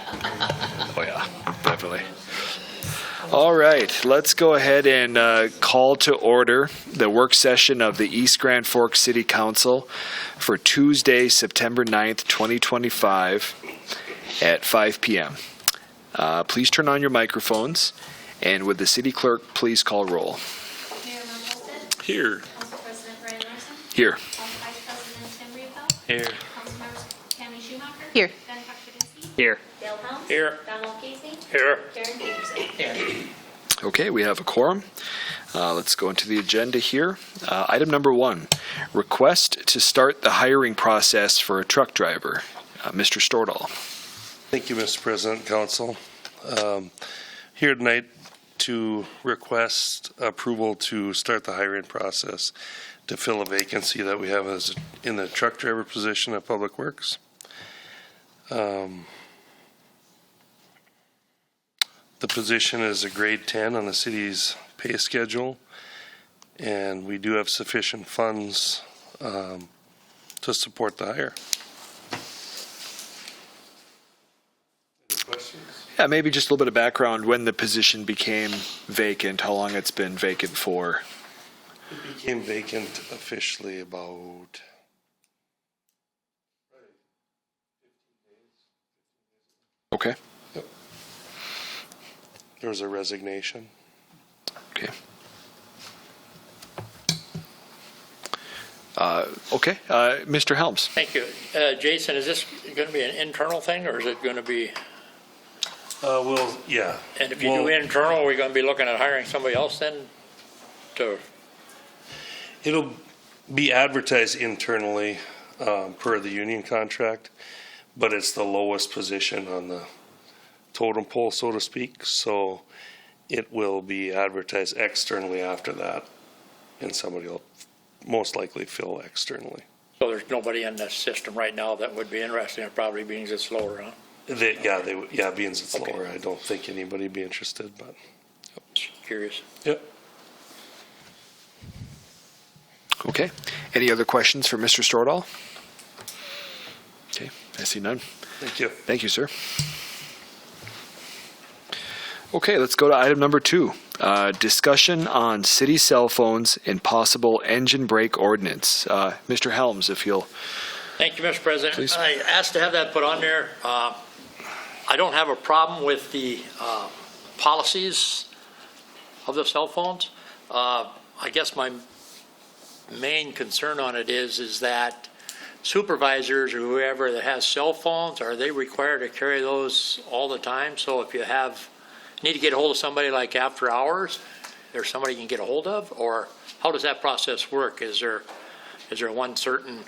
Oh yeah, definitely. All right, let's go ahead and call to order the work session of the East Grand Forks City Council for Tuesday, September 9th, 2025 at 5 p.m. Please turn on your microphones, and would the city clerk please call roll? Mayor Mumbleston? Here. Council President Brian Larson? Here. Council Vice President Tim Riefel? Here. Council Members Tammy Schumacher? Here. Ben Huttunen? Here. Dale Helms? Here. Donald Casey? Here. Darren Peterson? Here. Okay, we have a quorum. Let's go into the agenda here. Item number 1, request to start the hiring process for a truck driver. Mr. Stordahl. Thank you, Mr. President, Council. Here tonight to request approval to start the hiring process to fill a vacancy that we have in the truck driver position at Public Works. The position is a grade 10 on the city's pay schedule, and we do have sufficient funds to support the hire. Any questions? Yeah, maybe just a little bit of background when the position became vacant, how long it's been vacant for. It became vacant officially about 15 days. Okay. Yep. There was a resignation. Okay. Okay, Mr. Helms. Thank you. Jason, is this going to be an internal thing, or is it going to be, Yeah. and if you do internal, are we going to be looking at hiring somebody else then to? It'll be advertised internally per the union contract, but it's the lowest position on the totem pole, so to speak. So it will be advertised externally after that, and somebody will most likely fill externally. So there's nobody in the system right now that would be interested in it, probably being it's lower, huh? Being it's Okay. lower, I don't think anybody would be interested, but. Just curious. Yep. Okay. Any other questions for Mr. Stordahl? Okay, I see none. Thank you. Thank you, sir. Okay, let's go to item number 2. Discussion on city cell phones and possible engine brake ordinance. Mr. Helms, if you'll. Thank you, Mr. President. Please. I asked to have that put on there. I don't have a problem with the policies of the cell phones. I guess my main concern on it is that supervisors or whoever that has cell phones, are they required to carry those all the time? So if you need to get a hold of somebody like after hours, there's somebody you can get a hold of, or how does that process work? Is there one certain,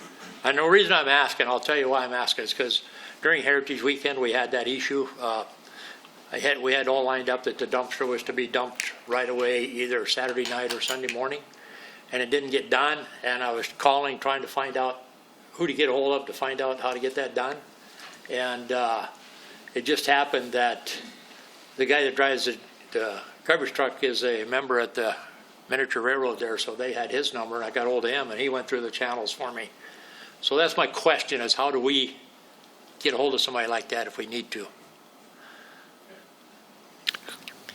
and the reason I'm asking, I'll tell you why I'm asking, is because during Heritage Weekend, we had that issue. We had all lined up that the dumpster was to be dumped right away, either Saturday night or Sunday morning, and it didn't get done, and I was calling, trying to find out who to get a hold of to find out how to get that done. And it just happened that the guy that drives the garbage truck is a member at the miniature railroad there, so they had his number, and I got hold of him, and he went through the channels for me. So that's my question, is how do we get a hold of somebody like that if we need to?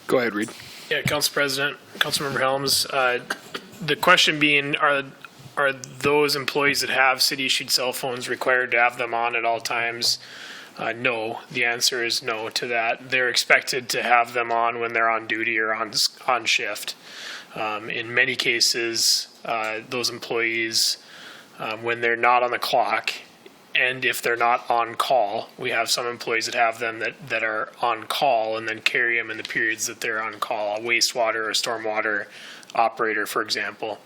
Go ahead, Reid. Yeah, Council President, Councilmember Helms. The question being, are those employees that have city-issued cell phones required to have them on at all times? No. The answer is no to that. They're expected to have them on when they're on duty or on shift. In many cases, those employees, when they're not on the clock, and if they're not on call, we have some employees that have them that are on call and then carry them in the periods that they're on call. A wastewater or stormwater operator, for example,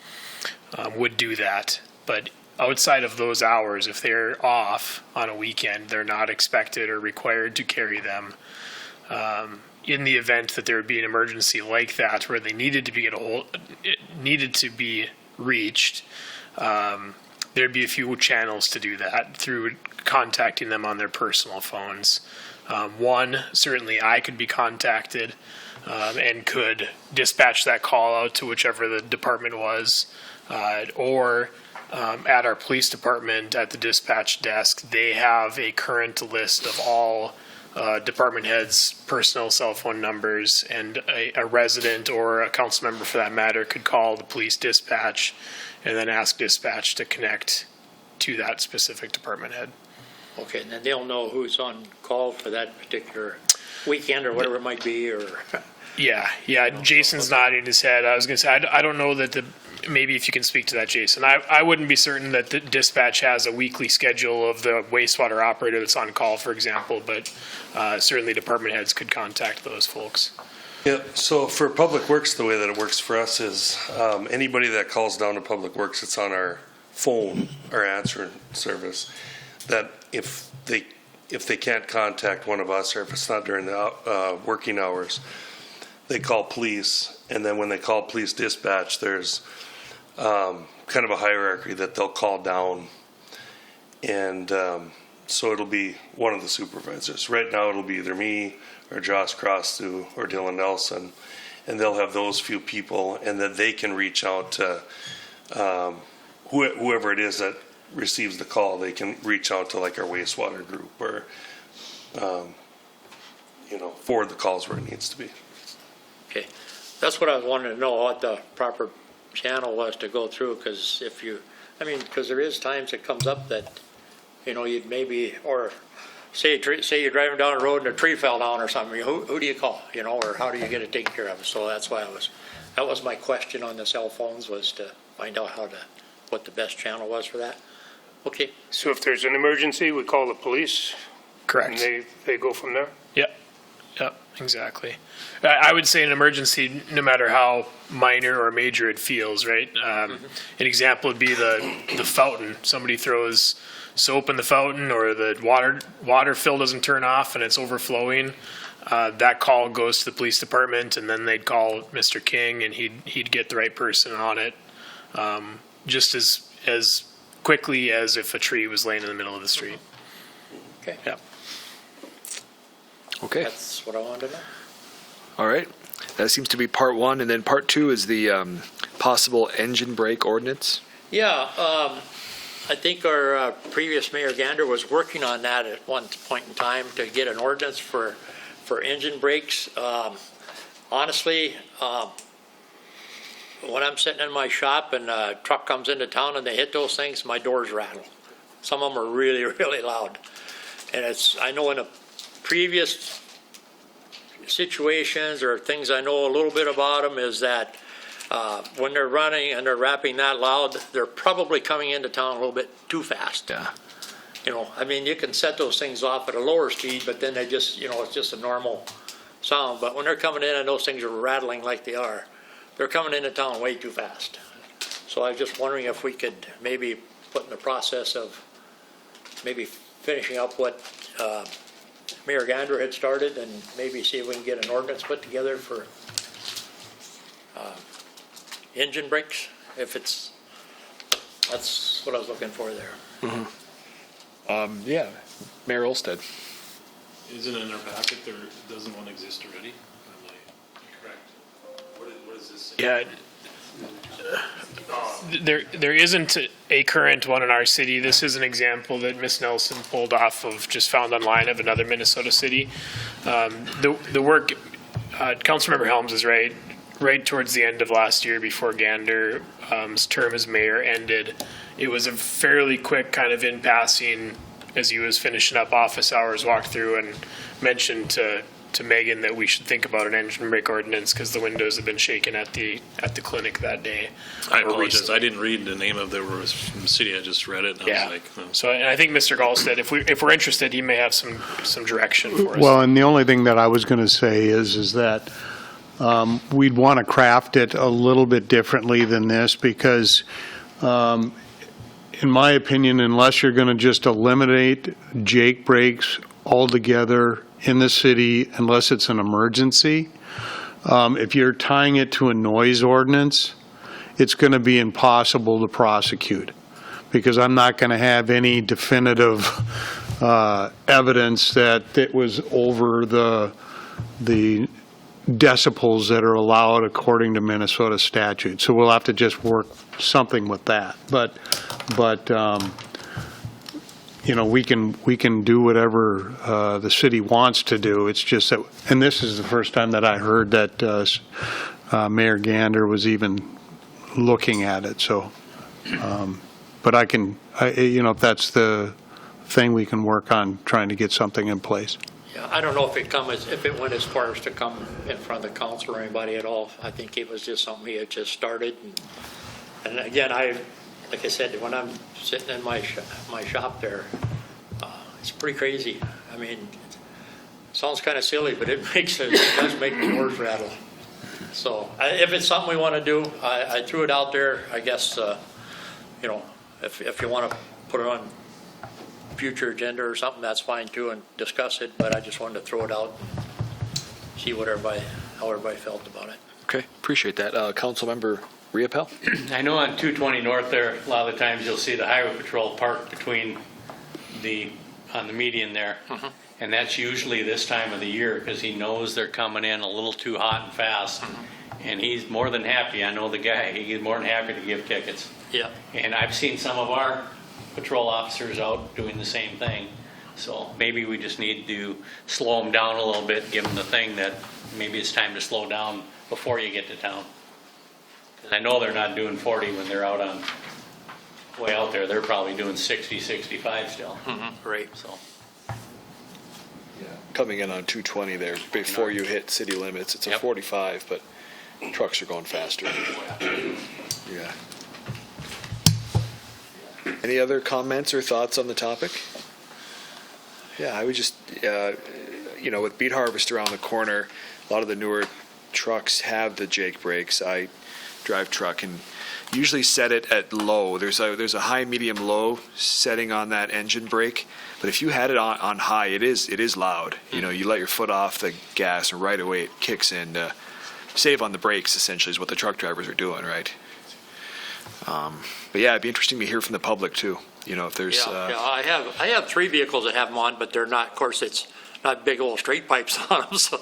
would do that. But outside of those hours, if they're off on a weekend, they're not expected or required to carry them. In the event that there would be an emergency like that where they needed to be reached, there'd be a few channels to do that through contacting them on their personal phones. One, certainly I could be contacted and could dispatch that call out to whichever the department was, or at our police department at the dispatch desk, they have a current list of all department heads' personal cell phone numbers, and a resident or a council member for that matter could call the police dispatch and then ask dispatch to connect to that specific department head. Okay, and then they'll know who's on call for that particular weekend or whatever it might be, or, Yeah, Jason's nodding his head. I was going to say, I don't know that maybe if you can speak to that, Jason. I wouldn't be certain that the dispatch has a weekly schedule of the wastewater operator that's on call, for example, but certainly department heads could contact those folks. Yeah, so for Public Works, the way that it works for us is anybody that calls down to Public Works, it's on our phone, our answering service, that if they can't contact one of us, or if it's not during the working hours, they call police, and then when they call police dispatch, there's kind of a hierarchy that they'll call down, and so it'll be one of the supervisors. Right now, it'll be either me or Josh Crossthrough or Dylan Nelson, and they'll have those few people, and then they can reach out to whoever it is that receives the call. They can reach out to like our wastewater group or forward the calls where it needs to be. okay. That's what I was wanting to know, what the proper channel was to go through, because because there is times it comes up that, you'd maybe, or say you're driving down the road and a tree fell down or something, who do you call, or how do you get it taken care of? So that's why that was my question on the cell phones, was to find out what the best channel was for that. Okay, So if there's an emergency, we call the police, Correct. and they go from there? Yep, exactly. I would say an emergency, no matter how minor or major it feels, right? An example would be the fountain. Somebody throws soap in the fountain, or the water fill doesn't turn off and it's overflowing. That call goes to the police department, and then they'd call Mr. King, and he'd get the right person on it, just as quickly as if a tree was laying in the middle of the street. okay. Yep. Okay. That's what I wanted to know. All right. That seems to be part one. And then part two is the possible engine brake ordinance. Yeah, I think our previous Mayor Gander was working on that at one point in time to get an ordinance for engine brakes. Honestly, when I'm sitting in my shop and a truck comes into town and they hit those things, my doors rattle. Some of them are really, really loud. And I know in a previous situations or things I know a little bit about them is that when they're running and they're rapping that loud, they're probably coming into town a little bit too fast. Yeah. You can set those things off at a lower speed, but then they just, it's just a normal sound. But when they're coming in and those things are rattling like they are, they're coming into town way too fast. So I was just wondering if we could maybe put in the process of maybe finishing up what Mayor Gander had started, and maybe see if we can get an ordinance put together for engine brakes, that's what I was looking for there. Yeah. Mayor Olsted. Isn't it in our packet, doesn't one exist already? Am I correct? What is this? Yeah. There isn't a current one in our city. This is an example that Ms. Nelson pulled off of, just found online, of another Minnesota city. The work, Councilmember Helms is right towards the end of last year, before Gander's term as mayor ended. It was a fairly quick kind of in passing, as he was finishing up office hours, walked through and mentioned to Megan that we should think about an engine brake ordinance, because the windows have been shaken at the clinic that day. I apologize. I didn't read the name of the city. I just read it. And Yeah. I was like, oh. So, and I think Mr. Gallstead, if we're interested, he may have some direction for us. Well, and the only thing that I was going to say is that we'd want to craft it a little bit differently than this, because in my opinion, unless you're going to just eliminate Jake brakes altogether in the city, unless it's an emergency, if you're tying it to a noise ordinance, it's going to be impossible to prosecute, because I'm not going to have any definitive evidence that it was over the decibels that are allowed according to Minnesota statute. So we'll have to just work something with that. But we can do whatever the city wants to do. It's just that, and this is the first time that I heard that Mayor Gander was even looking at it, so, but if that's the thing, we can work on trying to get something in place. Yeah, I don't know if it went as far as to come in front of the council or anybody at all. I think it was just something he had just started. And again, like I said, when I'm sitting in my shop there, it's pretty crazy. I mean, it sounds kind of silly, but it does make the doors rattle. So if it's something we want to do, I threw it out there. I guess, if you want to put it on future agenda or something, that's fine too, and discuss it, but I just wanted to throw it out, see how everybody felt about it. Okay, appreciate that. Councilmember Riepel? I know on 220 North there, a lot of the times you'll see the highway patrol parked on the median there. And that's usually this time of the year because he knows they're coming in a little too hot and fast. And he's more than happy. I know the guy, he's more than happy to give tickets. Yeah. And I've seen some of our patrol officers out doing the same thing. So maybe we just need to slow them down a little bit, give them the thing that maybe it's time to slow down before you get to town. Because I know they're not doing 40 when they're out on, way out there. They're probably doing 60, 65 still. Right. So. Coming in on 220 there, before you hit city limits, it's a 45, but trucks are going faster. Yeah. Any other comments or thoughts on the topic? Yeah, I would just, with beet harvest around the corner, a lot of the newer trucks have the Jake brakes. I drive truck and usually set it at low. There's a high, medium, low setting on that engine brake. But if you had it on high, it is loud. You let your foot off the gas and right away it kicks in to save on the brakes, essentially, is what the truck drivers are doing, right? But yeah, it'd be interesting to hear from the public too. If there's. I have 3 vehicles that have them on, but they're not. Of course, it's not big old straight pipes on them, so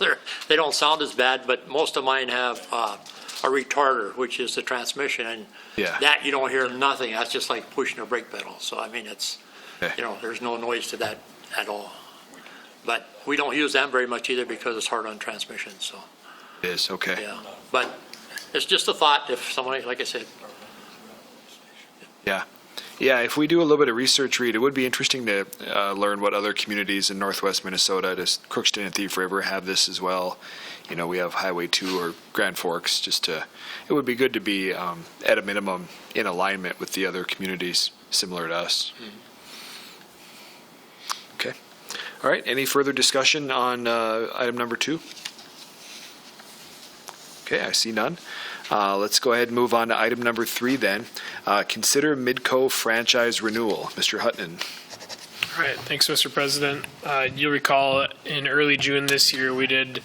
they don't sound as bad. But most of mine have a retarder, which is the transmission, and that you don't hear nothing. That's just like pushing a brake pedal. So I mean, it's there's no noise to that at all. But we don't use them very much either because it's hard on transmission. So It is, okay. yeah, but it's just a thought. If somebody, like I said. Yeah, if we do a little bit of research, Reid, it would be interesting to learn what other communities in northwest Minnesota, just Crookston and Thief River, have this as well. We have Highway 2 or Grand Forks. It would be good to be, at a minimum, in alignment with the other communities similar to us. Okay. All right, any further discussion on item number 2? Okay, I see none. Let's go ahead and move on to item number 3 then. Consider Midco franchise renewal. Mr. Huttunen. All right, thanks, Mr. President. You'll recall in early June this year, we did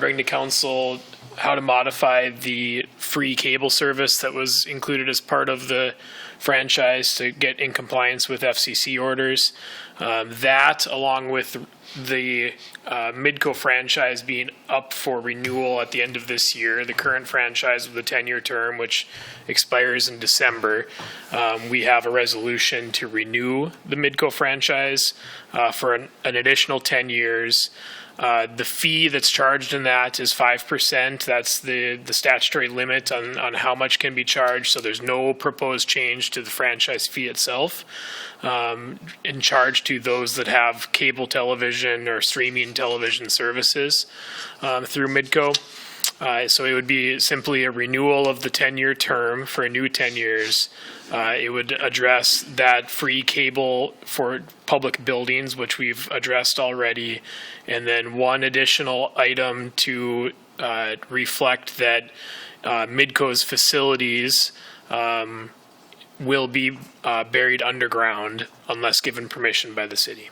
bring to council how to modify the free cable service that was included as part of the franchise to get in compliance with FCC orders. That, along with the Midco franchise being up for renewal at the end of this year, the current franchise with a 10-year term, which expires in December, we have a resolution to renew the Midco franchise for an additional 10 years. The fee that's charged in that is 5%. That's the statutory limit on how much can be charged. So there's no proposed change to the franchise fee itself. In charge to those that have cable television or streaming television services through Midco. So it would be simply a renewal of the 10-year term for a new 10 years. It would address that free cable for public buildings, which we've addressed already, and then one additional item to reflect that Midco's facilities will be buried underground unless given permission by the city.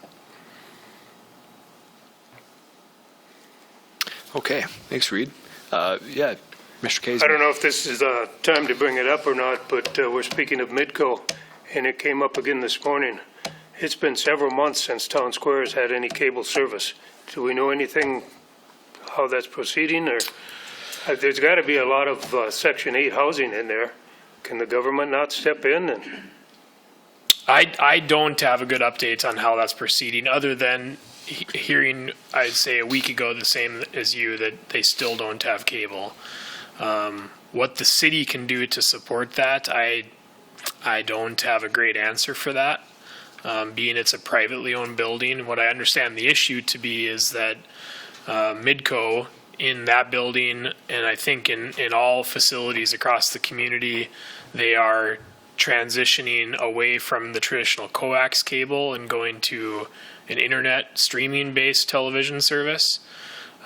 Okay, thanks, Reid. Mr. Casey. I don't know if this is time to bring it up or not, but we're speaking of Midco, and it came up again this morning. It's been several months since Town Square has had any cable service. Do we know anything how that's proceeding? Or there's got to be a lot of Section 8 housing in there. Can the government not step in? I don't have a good update on how that's proceeding, other than hearing, I'd say a week ago, the same as you, that they still don't have cable. What the city can do to support that, I don't have a great answer for that. Being it's a privately owned building, what I understand the issue to be is that Midco in that building, and I think in all facilities across the community, they are transitioning away from the traditional coax cable and going to an internet streaming-based television service,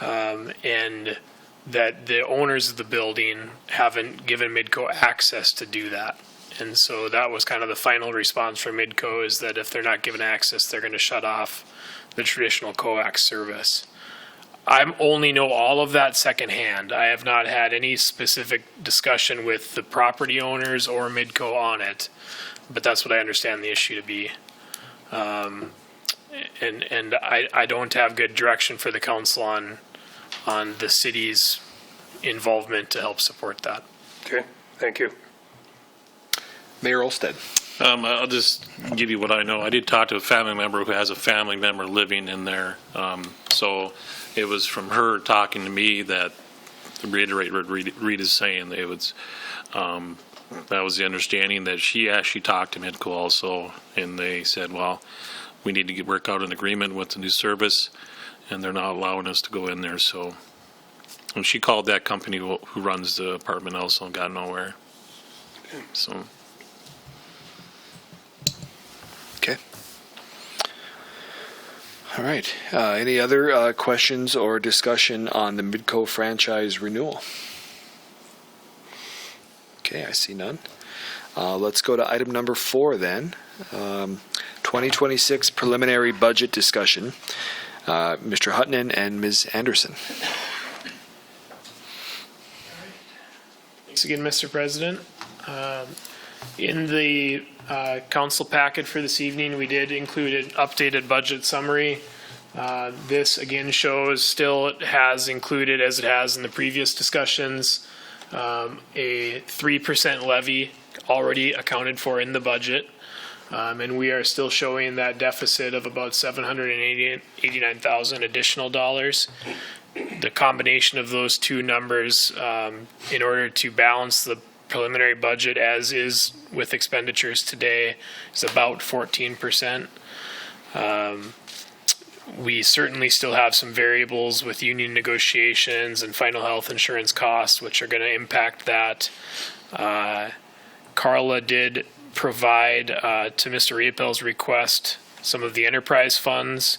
and that the owners of the building haven't given Midco access to do that. And so that was kind of the final response from Midco, is that if they're not given access, they're going to shut off the traditional coax service. I only know all of that secondhand. I have not had any specific discussion with the property owners or Midco on it, but that's what I understand the issue to be. And I don't have good direction for the council on the city's involvement to help support that. Okay, thank you. Mayor Olsted. I'll just give you what I know. I did talk to a family member who has a family member living in there. So it was from her talking to me that, to reiterate what Reid is saying, it was, that was the understanding, that she actually talked to Midco also, and they said, well, we need to work out an agreement with the new service, and they're not allowing us to go in there. So when she called that company who runs the apartment also and got nowhere. So. Okay. All right. Any other questions or discussion on the Midco franchise renewal? Okay, I see none. Let's go to item number 4 then. 2026 preliminary budget discussion. Mr. Huttunen and Ms. Anderson. Thanks again, Mr. President. In the council packet for this evening, we did include an updated budget summary. This again shows still it has included, as it has in the previous discussions, a 3% levy already accounted for in the budget. And we are still showing that deficit of about $789,000 additional dollars. The combination of those two numbers, in order to balance the preliminary budget as is with expenditures today, is about 14%. We certainly still have some variables with union negotiations and final health insurance costs, which are going to impact that. Karla did provide to Mr. Riepel's request some of the enterprise funds.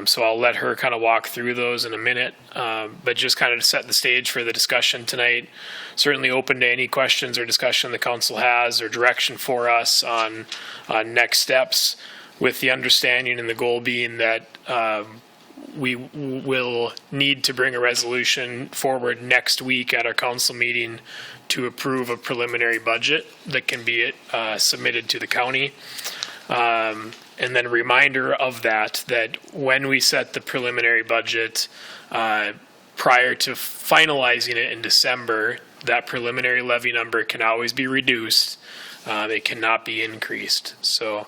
So I'll let her kind of walk through those in a minute, but just kind of to set the stage for the discussion tonight. Certainly open to any questions or discussion the council has or direction for us on next steps, with the understanding and the goal being that we will need to bring a resolution forward next week at our council meeting to approve a preliminary budget that can be submitted to the county. And then a reminder of that when we set the preliminary budget, prior to finalizing it in December, that preliminary levy number can always be reduced. It cannot be increased. So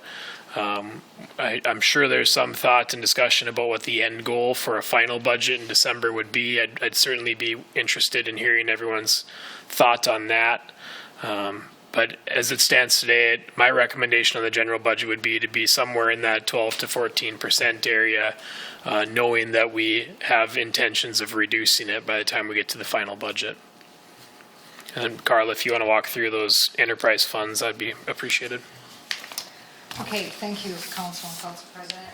I'm sure there's some thought and discussion about what the end goal for a final budget in December would be. I'd certainly be interested in hearing everyone's thought on that. But as it stands today, my recommendation on the general budget would be to be somewhere in that 12 to 14% area, knowing that we have intentions of reducing it by the time we get to the final budget. And Karla, if you want to walk through those enterprise funds, that'd be appreciated. Okay, thank you, Council and Council President.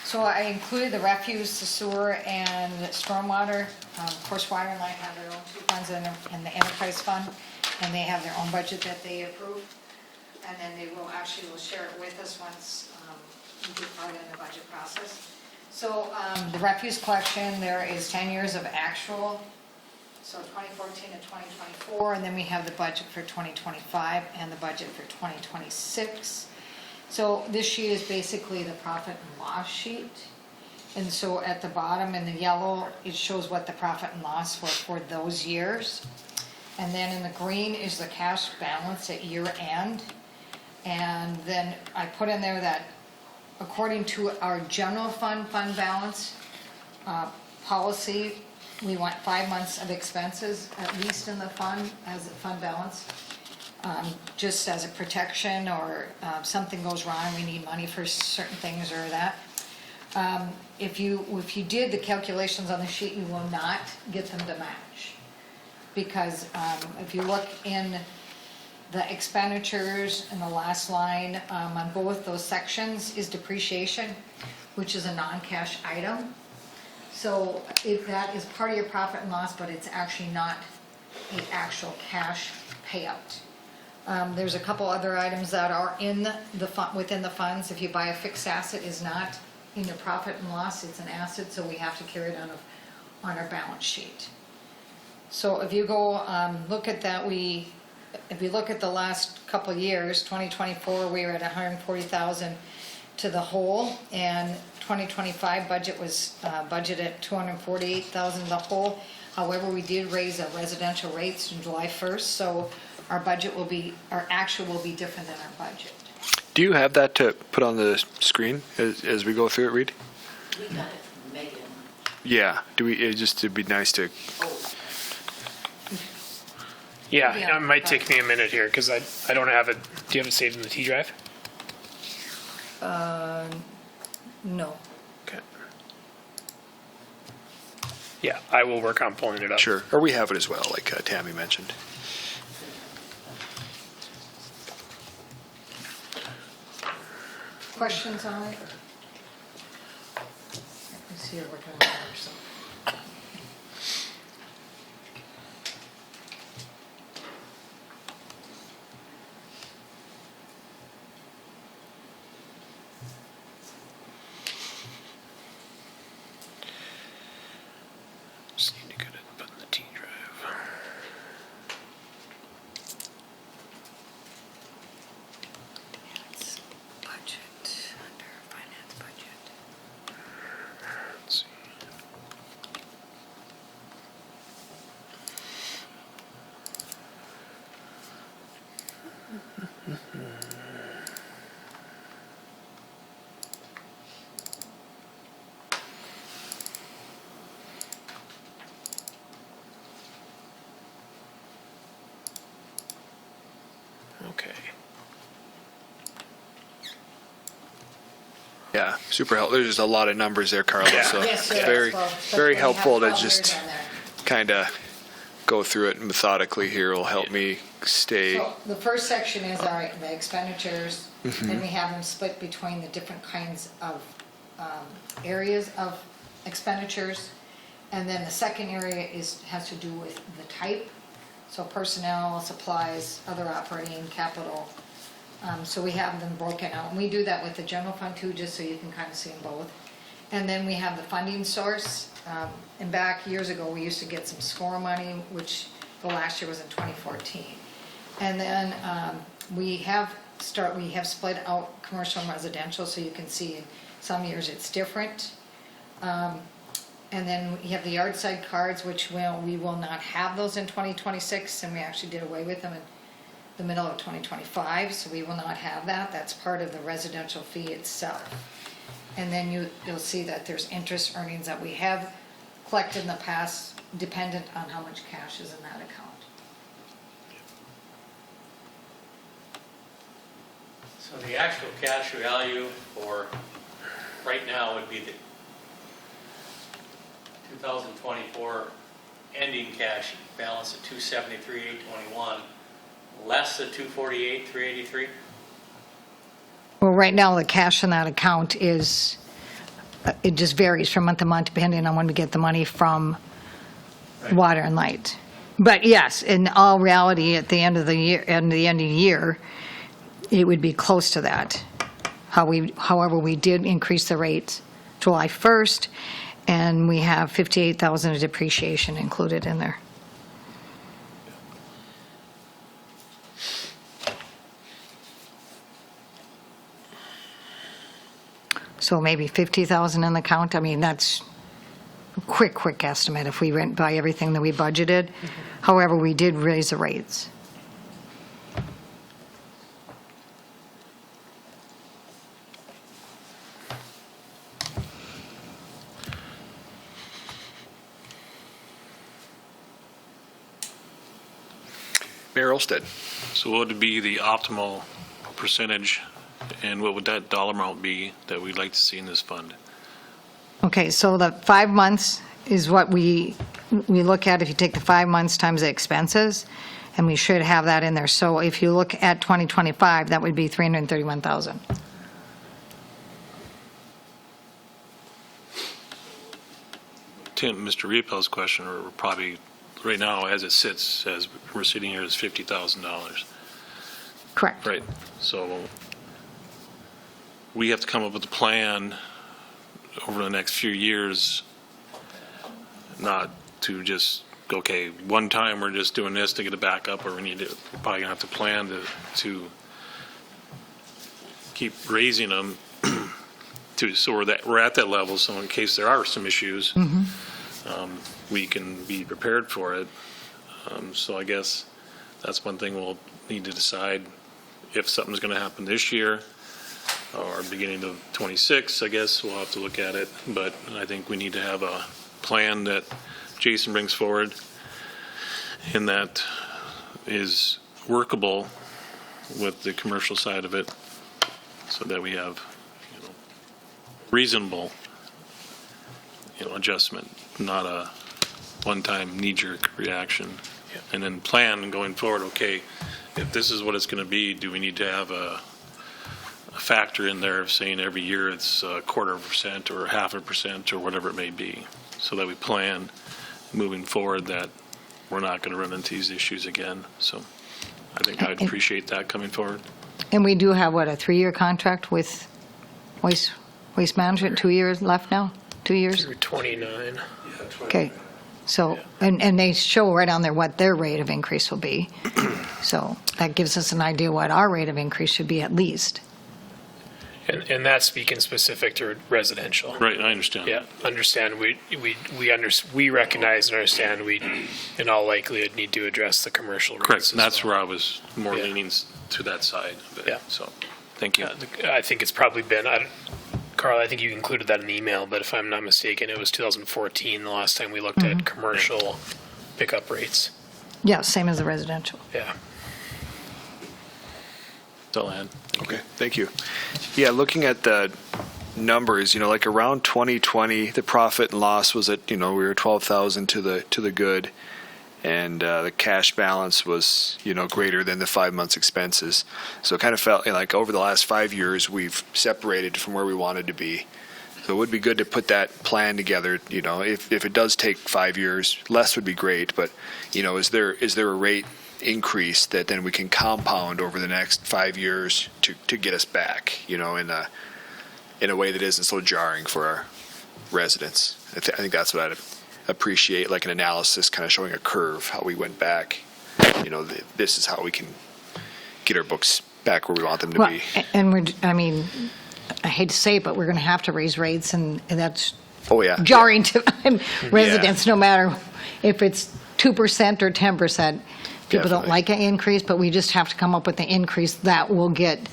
So I included the refuse, the sewer, and stormwater. Of course, water and light have their own two funds in the enterprise fund, and they have their own budget that they approve. And then they will share it with us once we get part in the budget process. So the refuse collection, there is 10 years of actual, so 2014 to 2024, and then we have the budget for 2025 and the budget for 2026. So this sheet is basically the profit and loss sheet. And so at the bottom in the yellow, it shows what the profit and loss were for those years. And then in the green is the cash balance at year end. And then I put in there that according to our general fund balance policy, we want 5 months of expenses at least in the fund as a fund balance, just as a protection, or something goes wrong, we need money for certain things or that. If you did the calculations on the sheet, you will not get them to match. Because if you look in the expenditures in the last line on both those sections is depreciation, which is a non-cash item. So that is part of your profit and loss, but it's actually not an actual cash payout. There's a couple other items that are in within the funds. If you buy a fixed asset, is not in your profit and loss, it's an asset, so we have to carry it on our balance sheet. So if you go look at that, if you look at the last couple of years, 2024, we were at 140,000 to the whole, and 2025 budget was budgeted at 248,000 to the whole. However, we did raise our residential rates on July 1st, so our actual will be different than our budget. Do you have that to put on the screen as we go through it, Reid? We got it from Megan. Yeah. It'd be nice to. Yeah, Yeah. it might take me a minute here because I don't have it. Do you have it saved in the T drive? No. Okay. Yeah, I will work on pulling it up. Sure. Or we have it as well, like Tammy mentioned. Questions on it? Let's see, we're looking at it, so. Just need to get it put in the T drive. Budget, under finance budget. Let's see. Okay. Yeah, super helpful. There's just a lot of numbers there, Karla. Yeah. So Yes, it's sir. very, Well, especially very when you have helpful to 12 years just on there. kind of go through it methodically here. Will help me stay. So the first section is the expenditures, and we have them split between the different kinds of areas of expenditures. And then the second area has to do with the type, so personnel, supplies, other operating, capital. So we have them broken out, and we do that with the general fund too, just so you can kind of see them both. And then we have the funding source. And back years ago, we used to get some SCORE money, which the last year was in 2014. And then we have split out commercial and residential, so you can see in some years it's different. And then we have the yard side cards, which we will not have those in 2026, and we actually did away with them in the middle of 2025, so we will not have that. That's part of the residential fee itself. And then you'll see that there's interest earnings that we have collected in the past, dependent on how much cash is in that account. So the actual cash value for right now would be the 2024 ending cash balance of 273,821, less the 248,383. Well, right now, the cash in that account is, it just varies from month to month depending on when we get the money from water and light. But yes, in all reality, at the end of the year, it would be close to that. However, we did increase the rates July 1st, and we have 58,000 of depreciation included in there. So maybe 50,000 in the account. I mean, that's a quick estimate if we went by everything that we budgeted. However, we did raise the rates. Mayor Olsted. So what would be the optimal percentage, and what would that dollar amount be that we'd like to see in this fund? Okay, so the 5 months is what we look at. If you take the 5 months times the expenses, and we should have that in there. So if you look at 2025, that would be $331,000. To Mr. Riepel's question, we're probably, right now, as it sits, as we're sitting here, is $50,000. Correct. Right. So we have to come up with a plan over the next few years, not to just, okay, one time we're just doing this to get it back up, or we're probably gonna have to plan to keep raising them so we're at that level, so in case there are some issues, we can be prepared for it. So I guess that's one thing we'll need to decide if something's going to happen this year or beginning of 26, I guess we'll have to look at it. But I think we need to have a plan that Jason brings forward and that is workable with the commercial side of it, so that we have, reasonable, adjustment, not a one-time knee-jerk reaction. And then plan going forward, okay, if this is what it's going to be, do we need to have a factor in there of saying every year it's 0.25% or 0.5% or whatever it may be, so that we plan moving forward that we're not going to run into these issues again. So I think I'd appreciate that coming forward. And we do have, what, a 3-year contract with Waste Management, 2 years left now? 2 years? Through 29. Okay. So, and they show right on there what their rate of increase will be. So that gives us an idea what our rate of increase should be at least. And that's speaking specific to residential. Right, I understand. Yeah, understand. We recognize and understand we, in all likelihood, need to address the commercial rates. Correct, and as that's well. where I was more Yeah. leaning to that side of it. Yeah. So, thank you. I think it's probably been, Karla, I think you included that in the email, but if I'm not mistaken, it was 2014, the last time we looked at commercial pickup rates. Yeah, same as the residential. Yeah. That's all I had. Okay, thank you. Yeah, looking at the numbers, like around 2020, the profit and loss was at, we were 12,000 to the good, and the cash balance was, greater than the 5 months expenses. So it kind of felt like over the last 5 years, we've separated from where we wanted to be. So it would be good to put that plan together. If it does take 5 years, less would be great. But is there a rate increase that then we can compound over the next 5 years to get us back? In a way that isn't so jarring for our residents. I think that's what I'd appreciate, like an analysis kind of showing a curve, how we went back. This is how we can get our books back where we want them to be. And I hate to say it, but we're going to have to raise rates, and that's Oh, yeah. jarring to residents, no matter if it's 2% or 10%. People don't Definitely. like an increase, but we just have to come up with an increase that will get,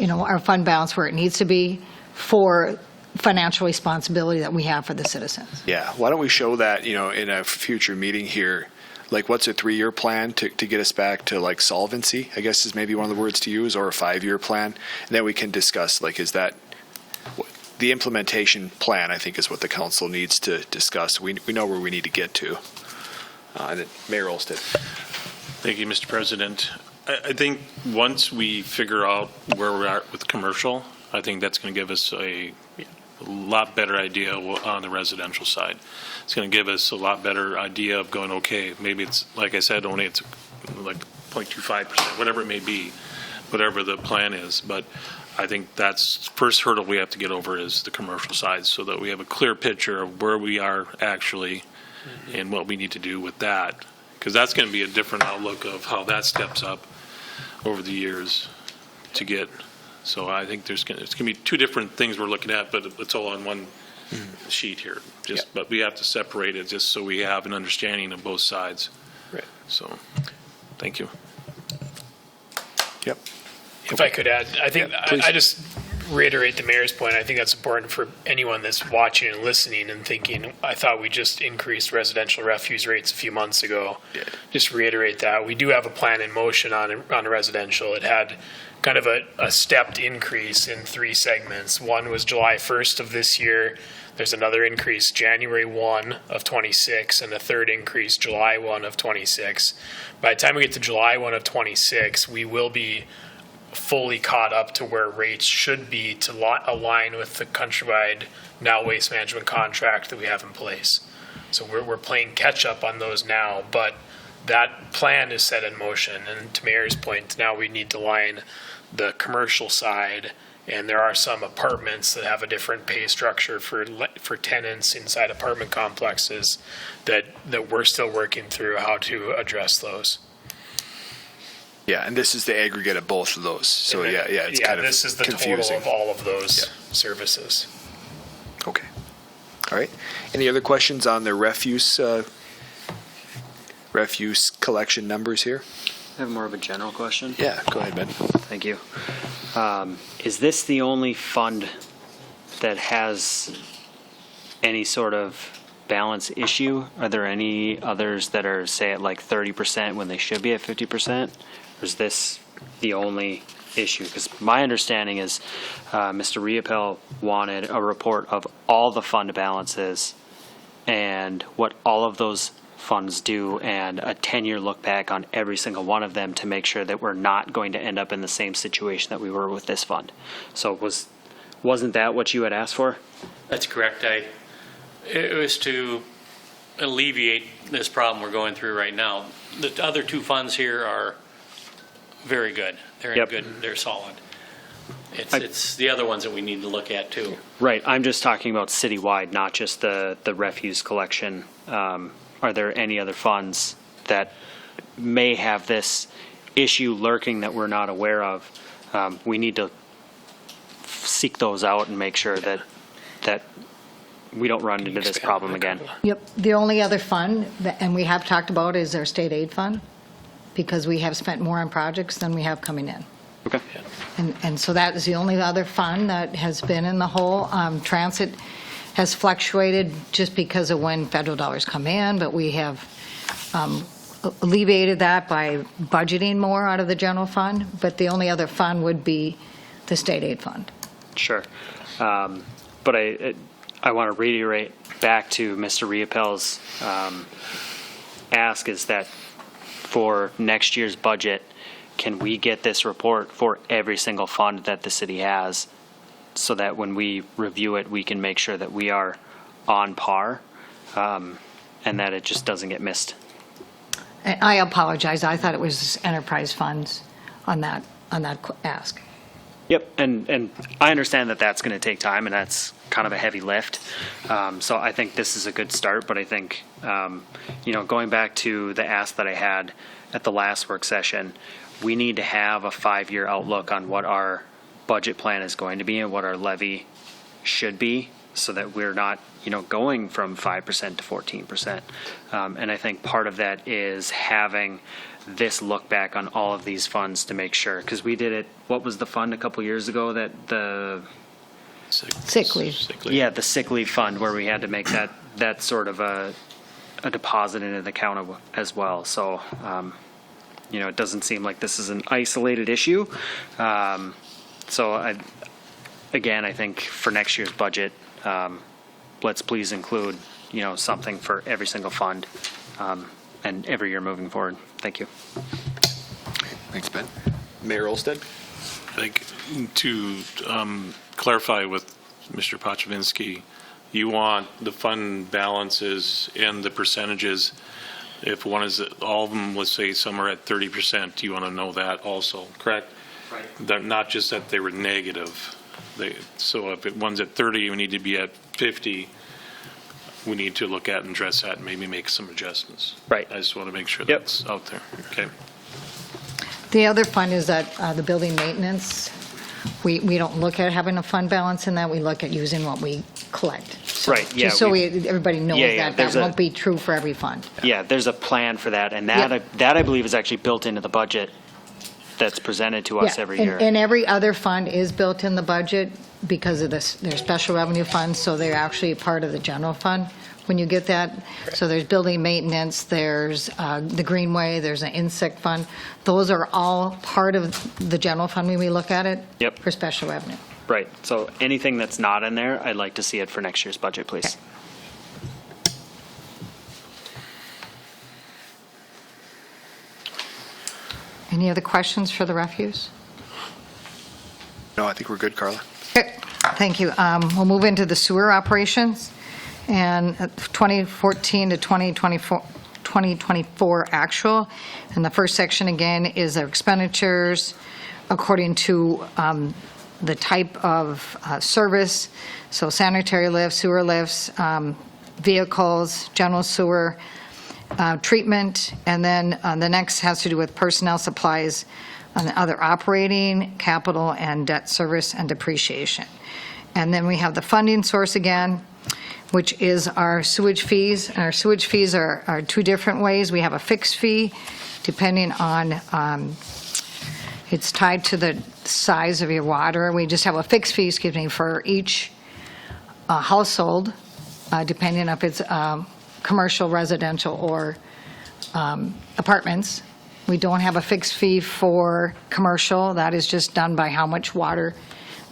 our fund balance where it needs to be for financial responsibility that we have for the citizens. Yeah, why don't we show that, in a future meeting here, like what's a 3-year plan to get us back to like solvency, I guess is maybe one of the words to use, or a 5-year plan. And then we can discuss, is that, the implementation plan, I think, is what the council needs to discuss. We know where we need to get to. And then Mayor Olsted. Thank you, Mr. President. I think once we figure out where we're at with commercial, I think that's going to give us a lot better idea on the residential side. It's going to give us a lot better idea of going, okay, maybe it's, like I said, only it's like 0.25%, whatever it may be, whatever the plan is. But I think that's first hurdle we have to get over is the commercial side, so that we have a clear picture of where we are actually and what we need to do with that. Because that's going to be a different outlook of how that steps up over the years to get. So I think it's going to be two different things we're looking at, but it's all on one sheet here. But we have to separate it just so we have an understanding of both sides. Right. So, thank you. Yep. If I could add, I think Yeah, please. I just reiterate the mayor's point. I think that's important for anyone that's watching and listening and thinking, I thought we just increased residential refuse rates a few months ago. Just reiterate that. We do have a plan in motion on residential. It had kind of a stepped increase in 3 segments. One was July 1st of this year. There's another increase January 1 of 26 and a third increase July 1 of 26. By the time we get to July 1 of 26, we will be fully caught up to where rates should be to align with the countrywide now waste management contract that we have in place. So we're playing catch up on those now, but that plan is set in motion. And to Mayor's point, now we need to line the commercial side, and there are some apartments that have a different pay structure for tenants inside apartment complexes that we're still working through how to address those. Yeah, and this is the aggregate of both of those. So And then- it's kind of this is the confusing. total of all of those services. Okay. All right. Any other questions on the refuse collection numbers here? I have more of a general question. Yeah, go ahead, Ben. Thank you. Is this the only fund that has any sort of balance issue? Are there any others that are, say, at like 30% when they should be at 50%? Or is this the only issue? Because my understanding is Mr. Riepel wanted a report of all the fund balances and what all of those funds do and a 10-year look back on every single one of them to make sure that we're not going to end up in the same situation that we were with this fund. So wasn't that what you had asked for? That's correct. It was to alleviate this problem we're going through right now. The other 2 funds here are very good. They're Yep. good. They're solid. It's the other ones that we need to look at too. Right. I'm just talking about citywide, not just the refuse collection. Are there any other funds that may have this issue lurking that we're not aware of? We need to seek those out and make sure that we don't run into this problem again. Yep, the only other fund, and we have talked about, is our state aid fund, because we have spent more on projects than we have coming in. Okay. And so that is the only other fund that has been in the hole. Transit has fluctuated just because of when federal dollars come in, but we have alleviated that by budgeting more out of the general fund. But the only other fund would be the state aid fund. Sure. But I want to reiterate back to Mr. Riepel's ask is that for next year's budget, can we get this report for every single fund that the city has so that when we review it, we can make sure that we are on par and that it just doesn't get missed? I apologize, I thought it was enterprise funds on that ask. Yep, and I understand that that's going to take time, and that's kind of a heavy lift. So I think this is a good start, but I think, going back to the ask that I had at the last work session, we need to have a 5-year outlook on what our budget plan is going to be and what our levy should be so that we're not, going from 5% to 14%. And I think part of that is having this look back on all of these funds to make sure, because we did it, what was the fund a couple years ago that Sick leave. Yeah, the sick leave fund where we had to make that sort of a deposit into the account as well. So, it doesn't seem like this is an isolated issue. So I think for next year's budget, let's please include, something for every single fund and every year moving forward. Thank you. Thanks, Ben. Mayor Olsted? Like, to clarify with Mr. Pochvinsky, you want the fund balances and the percentages. If one is, all of them, let's say some are at 30%, you want to know that also, correct? Right. That not just that they were negative. So if one's at 30, we need to be at 50. We need to look at and address that and maybe make some adjustments. Right. I just want to make sure Yep. that's out there. Okay. The other fund is that the building maintenance. We don't look at having a fund balance in that. We look at using what we collect. So, Right, yeah, Just so everybody knows that there's won't be true for every fund. Yeah, there's a plan for that, and that I believe is actually built into the budget that's presented to us Yeah, every and- year. And every other fund is built in the budget because of this, their special revenue funds, so they're actually part of the general fund when you get that. So there's building maintenance, there's the Greenway, there's an insect fund. Those are all part of the general fund when we look at it. Yep. For special revenue. Right, so anything that's not in there, I'd like to see it for next year's budget, please. Any other questions for the refuse? No, I think we're good, Karla. Okay, thank you. We'll move into the sewer operations, and 2014 to 2024 actual. And the first section, again, is our expenditures according to the type of service, so sanitary lifts, sewer lifts, vehicles, general sewer, treatment, and then the next has to do with personnel, supplies, and other operating, capital, and debt service and depreciation. And then we have the funding source again, which is our sewage fees. And our sewage fees are two different ways. We have a fixed fee, depending on, it's tied to the size of your water. We just have a fixed fee, for each household, depending if it's commercial, residential, or apartments. We don't have a fixed fee for commercial. That is just done by how much water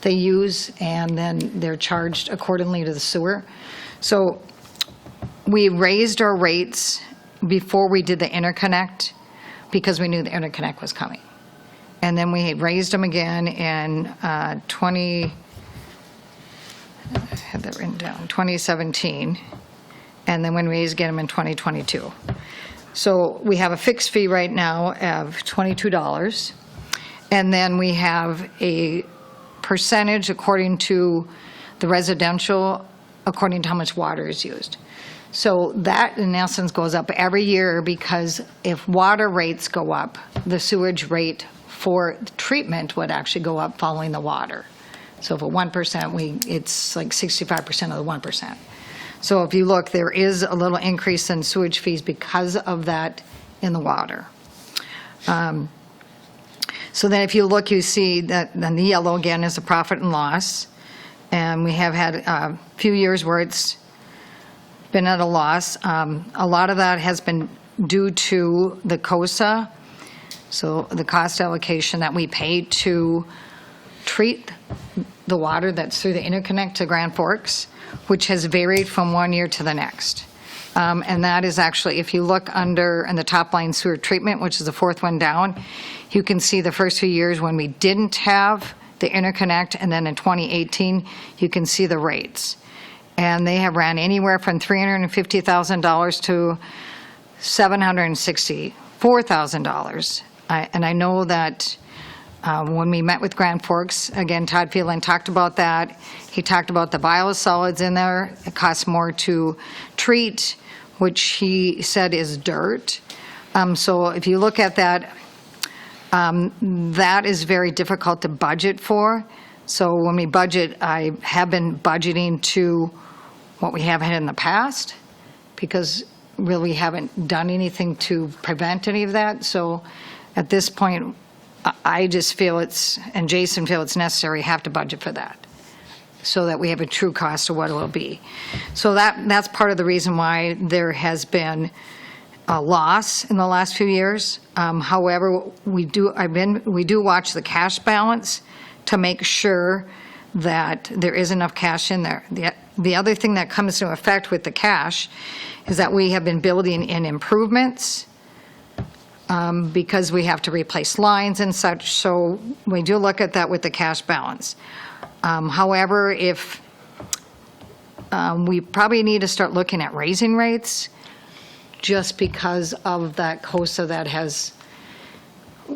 they use, and then they're charged accordingly to the sewer. So we raised our rates before we did the interconnect because we knew the interconnect was coming. And then we raised them again in 2017, and then when we raised them in 2022. So we have a fixed fee right now of $22, and then we have a percentage according to the residential, according to how much water is used. So that, in essence, goes up every year because if water rates go up, the sewage rate for treatment would actually go up following the water. So if a 1%, it's like 65% of the 1%. So if you look, there is a little increase in sewage fees because of that in the water. So then if you look, you see that then the yellow again is the profit and loss. And we have had a few years where it's been at a loss. A lot of that has been due to the COSA, so the cost allocation that we pay to treat the water that's through the interconnect to Grand Forks, which has varied from one year to the next. And that is actually, if you look under in the top line sewer treatment, which is the fourth one down, you can see the first few years when we didn't have the interconnect, and then in 2018, you can see the rates. And they have ran anywhere from $350,000 to $764,000. And I know that when we met with Grand Forks, again, Todd Phelan talked about that. He talked about the biosolids in there. It costs more to treat, which he said is dirt. So if you look at that, that is very difficult to budget for. So when we budget, I have been budgeting to what we have had in the past, because really haven't done anything to prevent any of that. So at this point, I just feel and Jason feel it's necessary, have to budget for that, so that we have a true cost of what it will be. So that's part of the reason why there has been a loss in the last few years. However, we do watch the cash balance to make sure that there is enough cash in there. The other thing that comes into effect with the cash is that we have been building in improvements because we have to replace lines and such. So we do look at that with the cash balance. However, if we probably need to start looking at raising rates, just because of that COSA that has,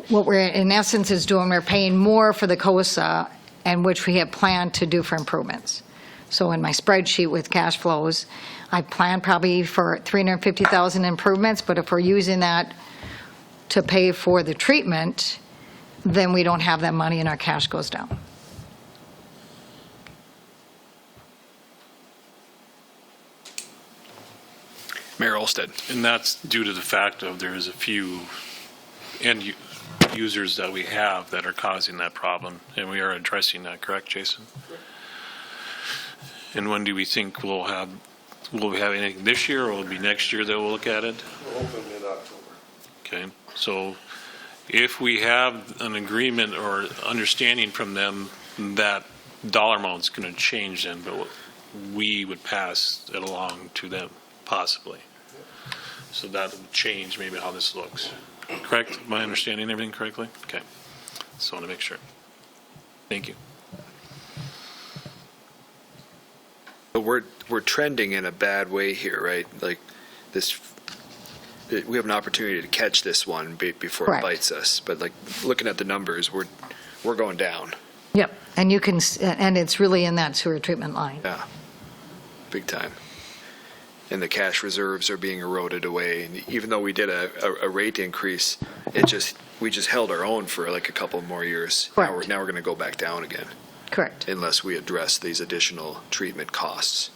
what we're in essence is doing, we're paying more for the COSA, and which we have planned to do for improvements. So in my spreadsheet with cash flows, I plan probably for $350,000 improvements, but if we're using that to pay for the treatment, then we don't have that money and our cash goes down. Mayor Olsted. And that's due to the fact of there is a few end users that we have that are causing that problem, and we are addressing that, correct, Jason? And when do we think will we have anything this year, or will it be next year that we'll look at it? We're hoping mid-October. Okay, so if we have an agreement or understanding from them, that dollar amount's going to change then, but we would pass it along to them, possibly. So that would change maybe how this looks. Correct? Am I understanding everything correctly? Okay. Just want to make sure. Thank you. But we're trending in a bad way here, right? Like this, we have an opportunity to catch this one before Correct. it bites us. But like looking at the numbers, we're going down. Yep, and you can, and it's really in that sewer treatment line. Yeah, big time. And the cash reserves are being eroded away. And even though we did a rate increase, we just held our own for like a couple more years. Correct. Now we're going to go back down again Correct. unless we address these additional treatment costs.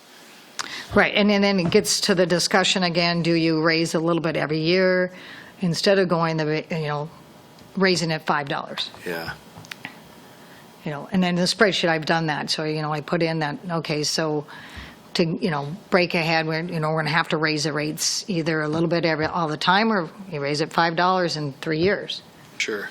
Right, and then it gets to the discussion again, do you raise a little bit every year instead of going raising it $5? Yeah. And then in the spreadsheet, I've done that. So, I put in that, okay, so to, break ahead, we're going to have to raise the rates either a little bit all the time, or you raise it $5 in 3 years. Sure.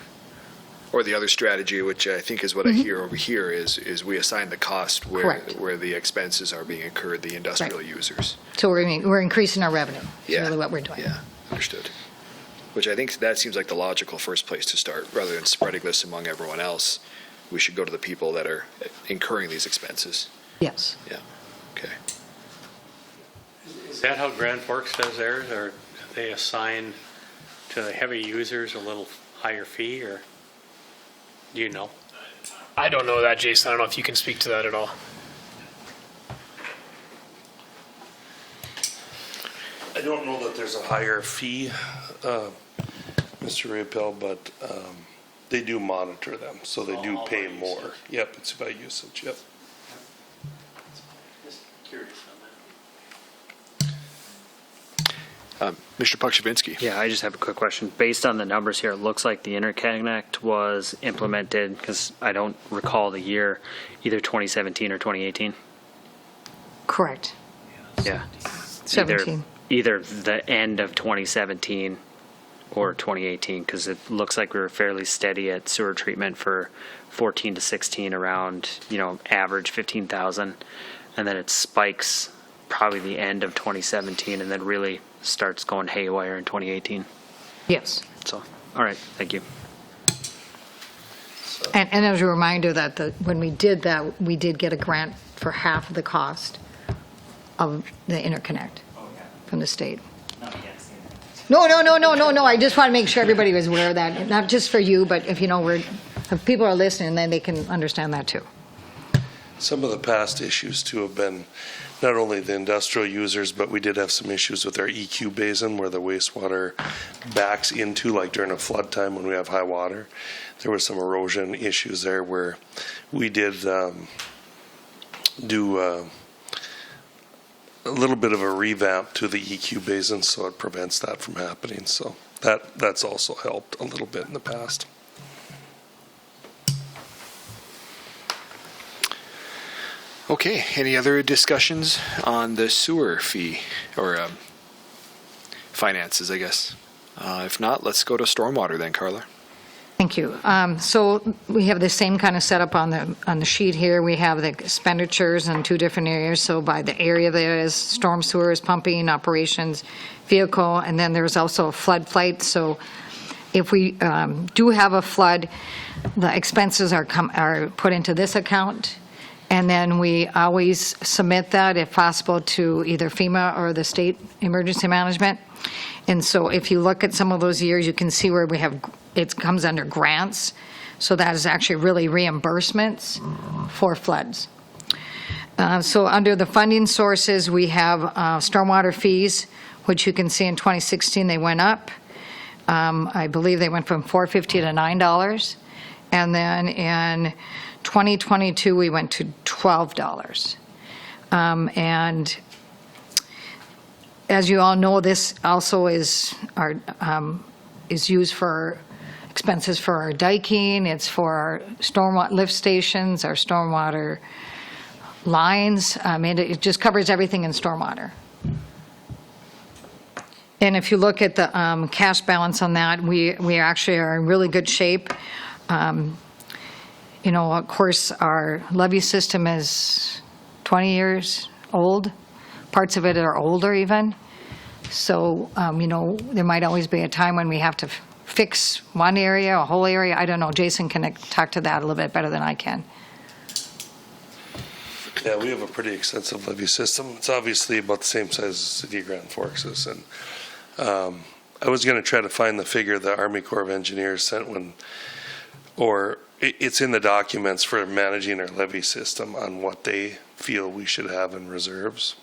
Or the other strategy, which I think is what I hear over here, is we assign the cost Correct. where the expenses are being incurred, the industrial users. So we're increasing our revenue. That's Yeah. really what we're doing. Yeah, understood. Which I think that seems like the logical first place to start, rather than spreading this among everyone else. We should go to the people that are incurring these expenses. Yes. Yeah, okay. Is that how Grand Forks does theirs, or they assign to the heavy users a little higher fee, or do you know? I don't know that, Jason. I don't know if you can speak to that at all. I don't know that there's a higher fee, Mr. Rapel, but they do monitor them, so they do All pay by more. usage. Yep, it's by usage, yep. Just curious on that. Mr. Pakshavinsky. Yeah, I just have a quick question. Based on the numbers here, it looks like the interconnect was implemented, because I don't recall the year, either 2017 or 2018. Correct. Yeah. 17. Either the end of 2017 or 2018, because it looks like we were fairly steady at sewer treatment for 14 to 16, around, average 15,000. And then it spikes probably the end of 2017 and then really starts going haywire in 2018. Yes. So, all right, thank you. And as a reminder that when we did that, we did get a grant for half of the cost of the interconnect from the state. No. I just want to make sure everybody was aware of that, not just for you, but if people are listening, then they can understand that too. Some of the past issues too have been not only the industrial users, but we did have some issues with our EQ basin where the wastewater backs into, like during a flood time when we have high water. There was some erosion issues there where we did do a little bit of a revamp to the EQ basin, so it prevents that from happening. So that's also helped a little bit in the past. Okay, any other discussions on the sewer fee or finances, I guess? If not, let's go to stormwater then, Karla. Thank you. So we have the same kind of setup on the sheet here. We have the expenditures in two different areas. So by the area there is storm sewers, pumping, operations, vehicle, and then there's also a flood flight. So if we do have a flood, the expenses are put into this account. And then we always submit that, if possible, to either FEMA or the state emergency management. And so if you look at some of those years, you can see where it comes under grants. So that is actually really reimbursements for floods. So under the funding sources, we have stormwater fees, which you can see in 2016, they went up. I believe they went from $4.50 to $9. And then in 2022, we went to $12. And as you all know, this also is used for expenses for our diking, it's for our stormwater lift stations, our stormwater lines. I mean, it just covers everything in stormwater. And if you look at the cash balance on that, we actually are in really good shape. You know, of course, our levy system is 20 years old. Parts of it are older even. So, you know, there might always be a time when we have to fix one area, a whole area. I don't know. Jason can talk to that a little bit better than I can. Yeah, we have a pretty extensive levy system. It's obviously about the same size as City of Grand Forks is. And I was going to try to find the figure the Army Corps of Engineers sent it's in the documents for managing our levy system on what they feel we should have in reserves.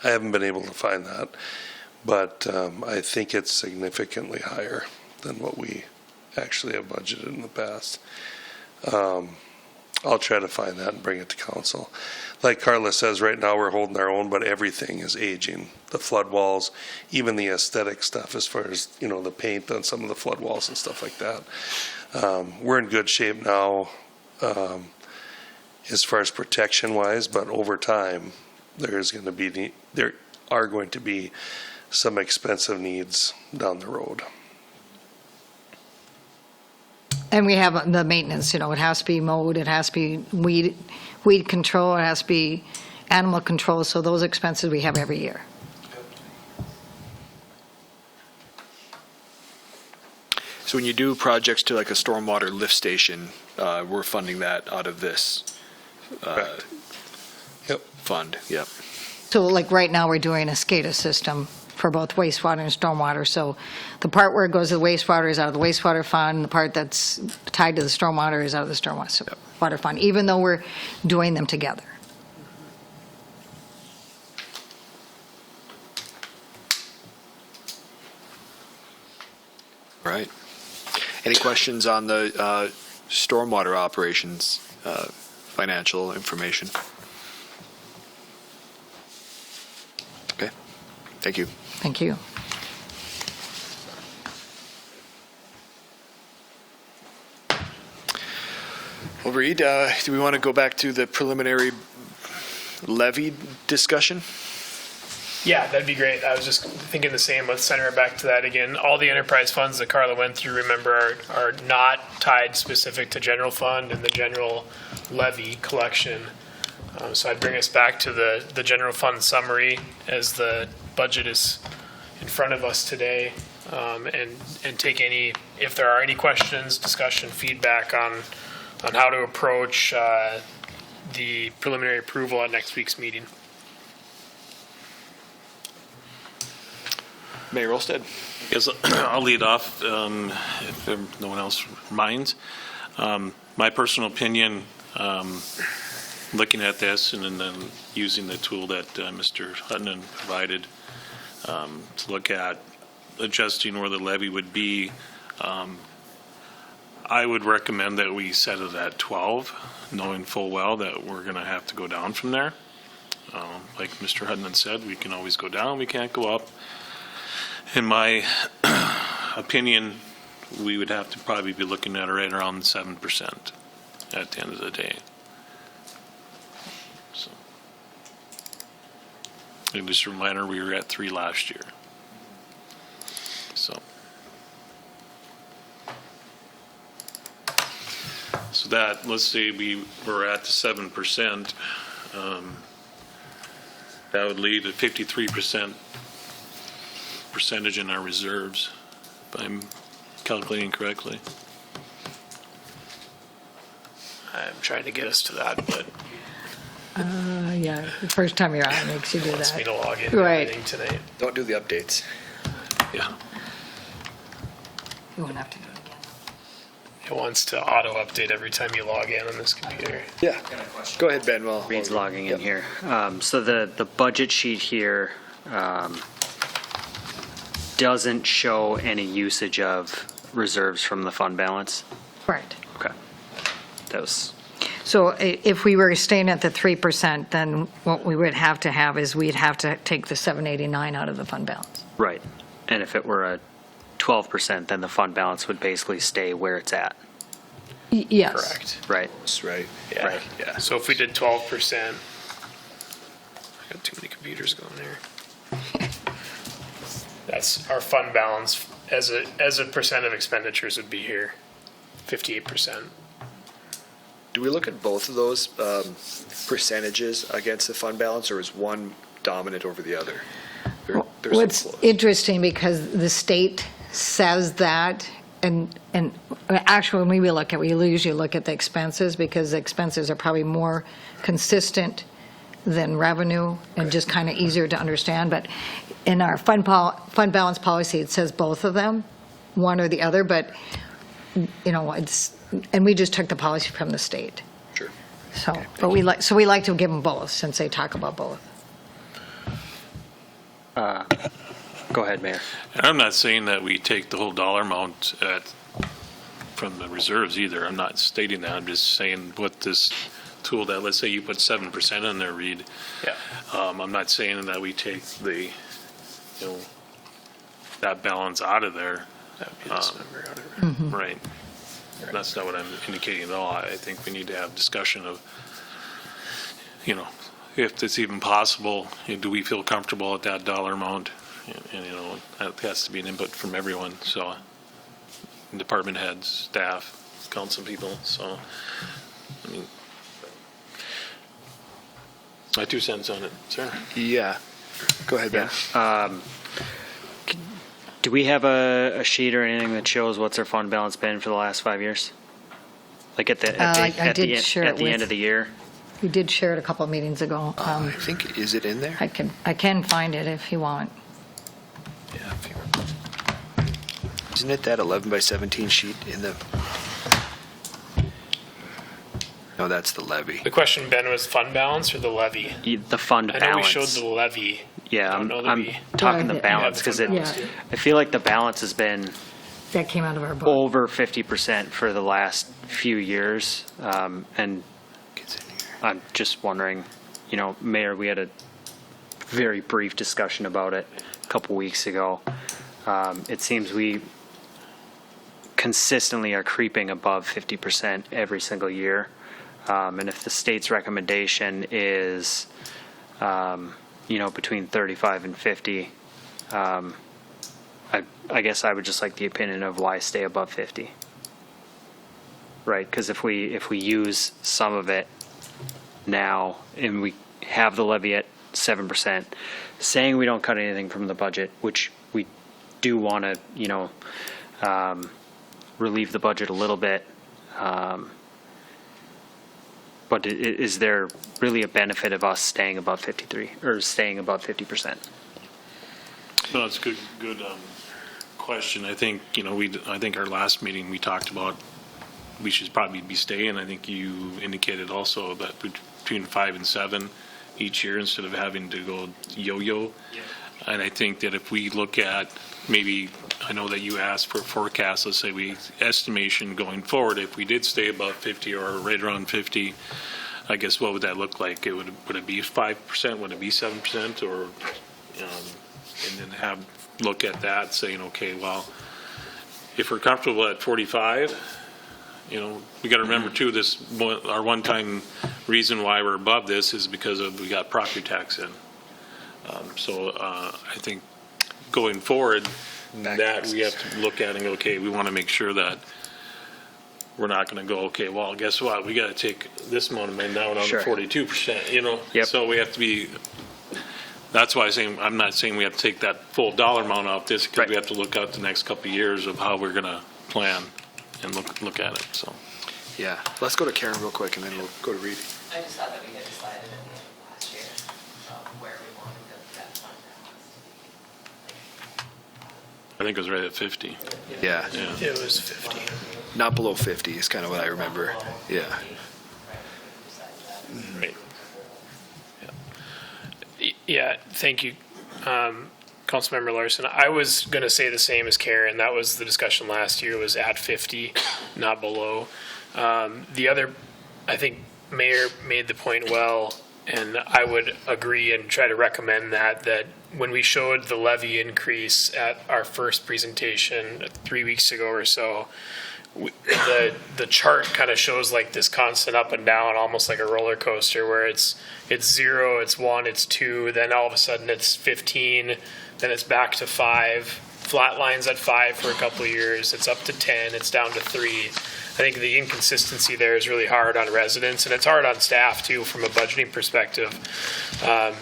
I haven't been able to find that, but I think it's significantly higher than what we actually have budgeted in the past. I'll try to find that and bring it to council. Like Karla says, right now we're holding our own, but everything is aging. The flood walls, even the aesthetic stuff as far as, you know, the paint on some of the flood walls and stuff like that. We're in good shape now as far as protection wise, but over time there are going to be some expensive needs down the road. And we have the maintenance, you know, it has to be mowed, it has to be weed control, it has to be animal control, so those expenses we have every year. So when you do projects to like a stormwater lift station, we're funding that out of this fund. Yep. So like right now, we're doing a SCADA system for both wastewater and stormwater. So the part where it goes to the wastewater is out of the wastewater fund. The part that's tied to the stormwater is out of the stormwater fund, even though we're doing them together. Right. Any questions on the stormwater operations financial information? Okay. Thank you. Thank you. Well, Reid, do we want to go back to the preliminary levy discussion? Yeah, that'd be great. I was just thinking the same. Let's center it back to that again. All the enterprise funds that Karla went through, remember, are not tied specific to general fund and the general levy collection. So I'd bring us back to the general fund summary as the budget is in front of us today, and take any, if there are any questions, discussion, feedback on how to approach the preliminary approval at next week's meeting. Mayor Rolstead. Yes, I'll lead off if no one else minds. My personal opinion, looking at this and then using the tool that Mr. Huttunen provided to look at adjusting where the levy would be, I would recommend that we set it at 12, knowing full well that we're going to have to go down from there. Like Mr. Huttunen said, we can always go down, we can't go up. In my opinion, we would have to probably be looking at right around 7% at the end of the day. So, and just a reminder, we were at 3 last year. So that, let's say we were at the 7%, that would leave a 53% percentage in our reserves, if I'm calculating correctly. I'm trying to get us to that, but Yeah, the first time you're on, it makes you do wants me that. to log in Right. everything tonight. Don't do the updates. Yeah. You won't have to do it again. It wants to auto-update every time you log in on this computer. Yeah. Go ahead, Ben. Well, Reid's logging in Yep. here. So the budget sheet here doesn't show any usage of reserves from the fund balance. Right. Okay. That was, So if we were staying at the 3%, then what we would have to have is we'd have to take the 789 out of the fund balance. right. And if it were a 12%, then the fund balance would basically stay where it's at, Yes. Correct. right? That's right. Yeah. Right. Yeah. So if we did 12%, I got too many computers going there. That's our fund balance as a percent of expenditures would be here, 58%. Do we look at both of those percentages against the fund balance, or is one dominant over the other? They're so What's close. interesting, because the state says that, and actually, when we usually look at the expenses, because the expenses are probably more consistent than revenue and just kind of easier to understand. But in our fund balance policy, it says both of them, one or the other, but, and we just took the policy from the state. Sure. So, but we like to give them both, since they talk about both. Go ahead, Mayor. And I'm not saying that we take the whole dollar amount from the reserves either. I'm not stating that. I'm just saying what this tool that, let's say you put 7% in there, Reid. Yeah. I'm not saying that we take that balance out of there. That would be this number out of it. Right. That's not what I'm indicating at all. I think we need to have discussion of, if it's even possible, do we feel comfortable at that dollar amount? And that has to be an input from everyone, so department heads, staff, council people, so, I mean, my 2 cents on it, sir. Yeah. Go ahead, Ben. Do we have a sheet or anything that shows what's our fund balance been for the last 5 years? Like at the I did share it end with- of the year? We did share it a couple of meetings ago. I think, is it in there? I can find it if you want. Yeah. Isn't it that 11 by 17 sheet in the? No, that's the levy. The question, Ben, was fund balance or the levy? The fund I balance. know we showed the levy. Yeah, I don't know that I'm we- talking the Yeah, balance, because fund balance, Yeah. too. I feel like the balance has been That came out of our book. over 50% for the last few years. And Gets in here. I'm just wondering, Mayor, we had a very brief discussion about it a couple weeks ago. It seems we consistently are creeping above 50% every single year. And if the state's recommendation is, between 35 and 50, I guess I would just like the opinion of why stay above 50. Right, because if we use some of it now and we have the levy at 7%, saying we don't cut anything from the budget, which we do want to, relieve the budget a little bit. But is there really a benefit of us staying above 53 or staying above 50%? No, it's a good question. I think, I think our last meeting, we talked about we should probably be staying. I think you indicated also that between 5 and 7 each year instead of having to go yo-yo. And I think that if we look at maybe, I know that you asked for forecast, let's say we estimation going forward, if we did stay above 50 or right around 50, I guess what would that look like? Would it be 5%? Would it be 7%? Or, and then look at that saying, okay, well, if we're comfortable at 45, we got to remember too, our one-time reason why we're above this is because we got property tax in. So I think going forward, that we have to look at and go, okay, we want to make sure that we're not going to go, okay, well, guess what? We got to take this amount of money down on Sure. 42%, Yep. So we have to be, that's why I'm not saying we have to take that full dollar amount out this, because Right. we have to look out the next couple of years of how we're going to plan and look at it, so. Yeah. Let's go to Karen real quick, and then we'll go to Reid. I just thought that we had decided at the end of last year where we wanted that fund balance. I think it was right at 50. Yeah. Yeah. It was 50. Not below 50 is kind of what I remember. Yeah. Right. Yeah, thank you, Councilmember Larson. I was going to say the same as Karen. That was the discussion last year, was at 50, not below. The other, I think Mayor made the point well, And I would agree and try to recommend that when we showed the levy increase at our first presentation 3 weeks ago or so, the chart kind of shows like this constant up and down, almost like a roller coaster, where it's 0, it's 1, it's 2, then all of a sudden it's 15, then it's back to 5, flat lines at 5 for a couple of years, it's up to 10, it's down to 3. I think the inconsistency there is really hard on residents, and it's hard on staff too from a budgeting perspective.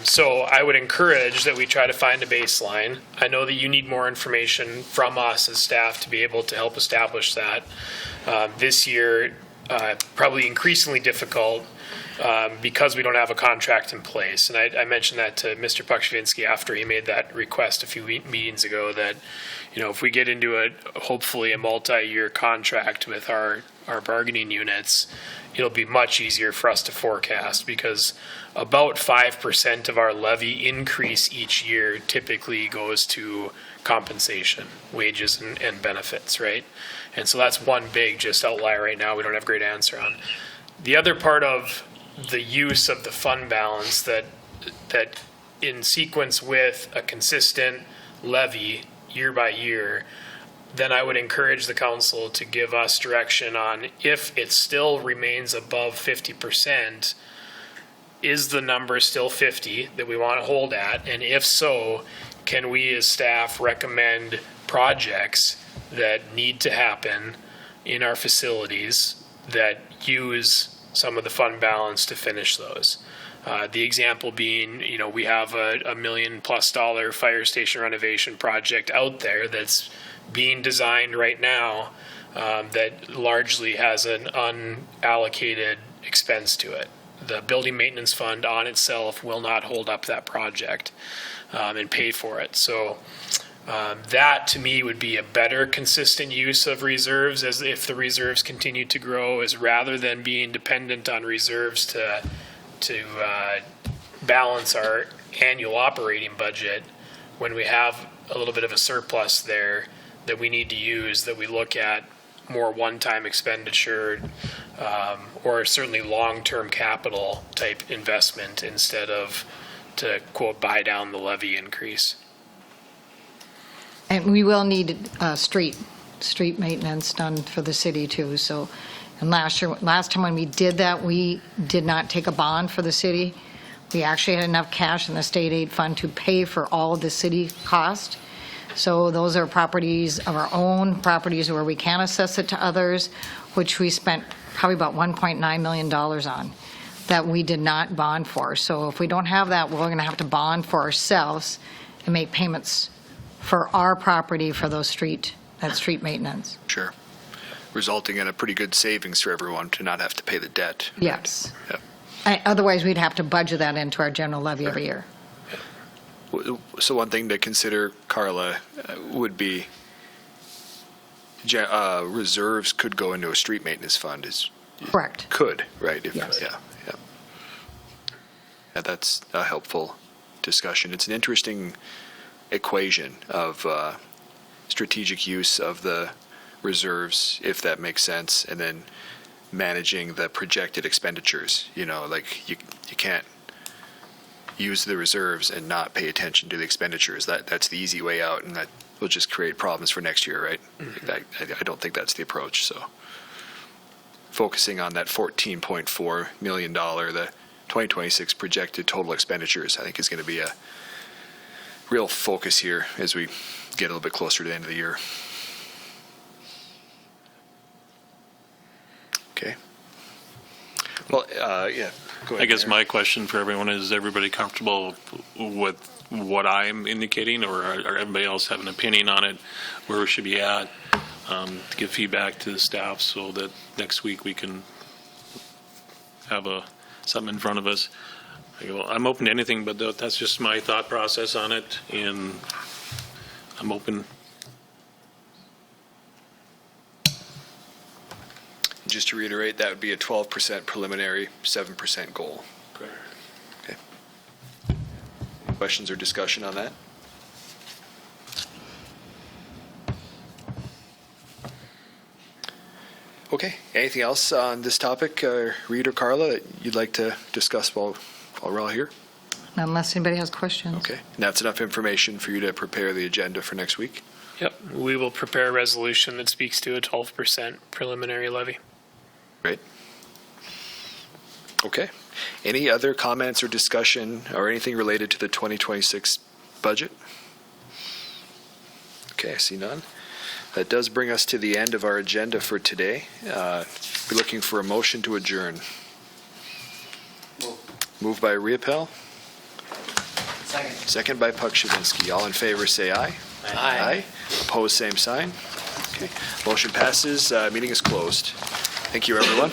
So I would encourage that we try to find a baseline. I know that you need more information from us as staff to be able to help establish that. This year, probably increasingly difficult because we don't have a contract in place. And I mentioned that to Mr. Pukshavinsky after he made that request a few meetings ago, that if we get into hopefully a multi-year contract with our bargaining units, it'll be much easier for us to forecast, because about 5% of our levy increase each year typically goes to compensation, wages and benefits, right? And so that's one big just outlier right now we don't have a great answer on. The other part of the use of the fund balance that in sequence with a consistent levy year by year, then I would encourage the council to give us direction on if it still remains above 50%, is the number still 50 that we want to hold at? And if so, can we as staff recommend projects that need to happen in our facilities that use some of the fund balance to finish those? The example being, we have a $1 million+ fire station renovation project out there that's being designed right now that largely has an unallocated expense to it. The building maintenance fund on itself will not hold up that project and pay for it. So that to me would be a better consistent use of reserves, as if the reserves continue to grow, is rather than being dependent on reserves to balance our annual operating budget. When we have a little bit of a surplus there that we need to use, that we look at more one-time expenditure or certainly long-term capital type investment instead of to quote buy down the levy increase. And we will need street maintenance done for the city too. So, and last time when we did that, we did not take a bond for the city. We actually had enough cash in the state aid fund to pay for all of the city cost. So those are properties of our own, properties where we can assess it to others, which we spent probably about $1.9 million on, that we did not bond for. So if we don't have that, we're going to have to bond for ourselves and make payments for our property for those street maintenance. Sure. Resulting in a pretty good savings for everyone to not have to pay the debt. Yes. Yep. Otherwise, we'd have to budget that into our general levy every year. So one thing to consider, Karla, would be reserves could go into a street maintenance fund. Correct. Could, right? Yes. Yeah. That's a helpful discussion. It's an interesting equation of strategic use of the reserves, if that makes sense, and then managing the projected expenditures. Like you can't use the reserves and not pay attention to the expenditures. That's the easy way out, and that will just create problems for next year, right? Mm-hmm. I don't think that's the approach. So focusing on that $14.4 million, the 2026 projected total expenditures, I think is going to be a real focus here as we get a little bit closer to the end of the year. Okay. Well, yeah. Go ahead, I guess Mayor. my question for everyone is everybody comfortable with what I'm indicating, or everybody else have an opinion on it, where we should be at, to give feedback to the staff so that next week we can have something in front of us. I'm open to anything, but that's just my thought process on it, and I'm open. Just to reiterate, that would be a 12% preliminary, 7% goal. Correct. Okay. Any questions or discussion on that? Okay. Anything else on this topic, Reid or Karla, that you'd like to discuss while While we're all here? Unless anybody has questions. Okay. And that's enough information for you to prepare the agenda for next week? Yep, we will prepare a resolution that speaks to a 12% preliminary levy. Great. Okay. Any other comments or discussion or anything related to the 2026 budget? Okay, I see none. That does bring us to the end of our agenda for today. We're looking for a motion to adjourn. Moved by Riepel, Second. second by Pukshabinsky. All in favor, say aye. Aye. Opposed, same sign. Okay. Motion passes. Meeting is closed. Thank you, everyone.